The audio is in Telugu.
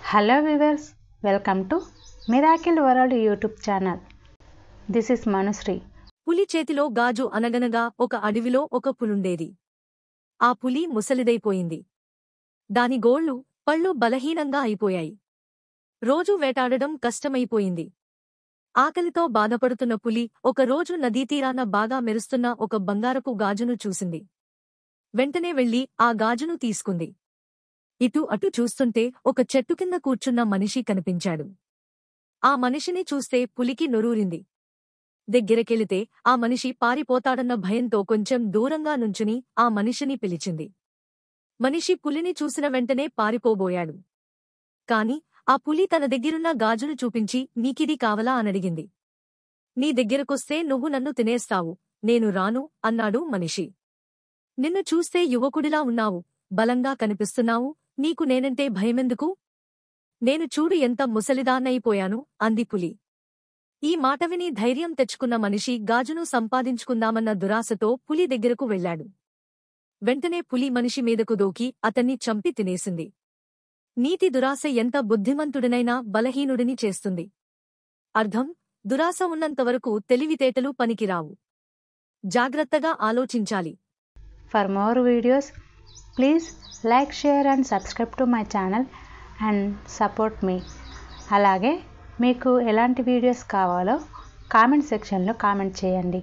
Hello viewers, welcome to Miracle World YouTube channel. This is Manusri. పులి చేతిలో గాజు అనగనగా ఒక అడవిలో ఒక పులుండేది. ఆ పులి ముసలిదైపోయింది. దాని గోళ్లు, పళ్ళు బలహీనంగా అయిపోయాయి. రోజూ వేటాడడం కష్టమైపోయింది. ఆకలితో బాధపడుతున్న పులి ఒకరోజు నదీతీరాన బాగా మెరుస్తున్న ఒక బంగారపు గాజును చూసింది. వెంటనే వెళ్లి ఆ గాజును తీసుకుంది. ఇటు అటు చూస్తుంటే ఒక చెట్టు కింద కూర్చున్న మనిషి కనిపించాడు. ఆ మనిషిని చూస్తే పులికి నొరూరింది. దగ్గరకెళితే ఆ మనిషి పారిపోతాడన్న భయంతో కొంచెం దూరంగా నుంచుని ఆ మనిషిని పిలిచింది. మనిషి పులిని చూసిన వెంటనే పారిపోబోయాడు. కాని ఆ పులి తన దగ్గరున్న గాజును చూపించి నీకిది కావలా అనడిగింది. నీ దగ్గరకొస్తే నువ్వు నన్ను తినేస్తావు, నేను రాను అన్నాడు మనిషి. నిన్ను చూస్తే యువకుడిలా ఉన్నావు, బలంగా కనిపిస్తున్నావు, నీకు నేనంటే భయమెందుకు? నేను చూడు ఎంత ముసలిదాన్నయిపోయాను అంది పులి. ఈ మాట విని ధైర్యం తెచ్చుకున్న మనిషి గాజును సంపాదించుకుందామన్న దురాశతో పులి దగ్గరకు వెళ్లాడు. వెంటనే పులి మనిషి మీదకు దూకి అతన్ని చంపి తినేసింది. నీతి దురాశ ఎంత బుద్ధిమంతుడినైనా బలహీనుడిని చేస్తుంది. అర్థం: దురాశ ఉన్నంతవరకు తెలివితేటలు పనికిరావు. జాగ్రత్తగా ఆలోచించాలి. For more videos, please like, share and subscribe to my channel and support me. అలాగే మీకు ఎలాంటి వీడియోస్ కావాలో కామెంట్ సెక్షన్లో కామెంట్ చేయండి.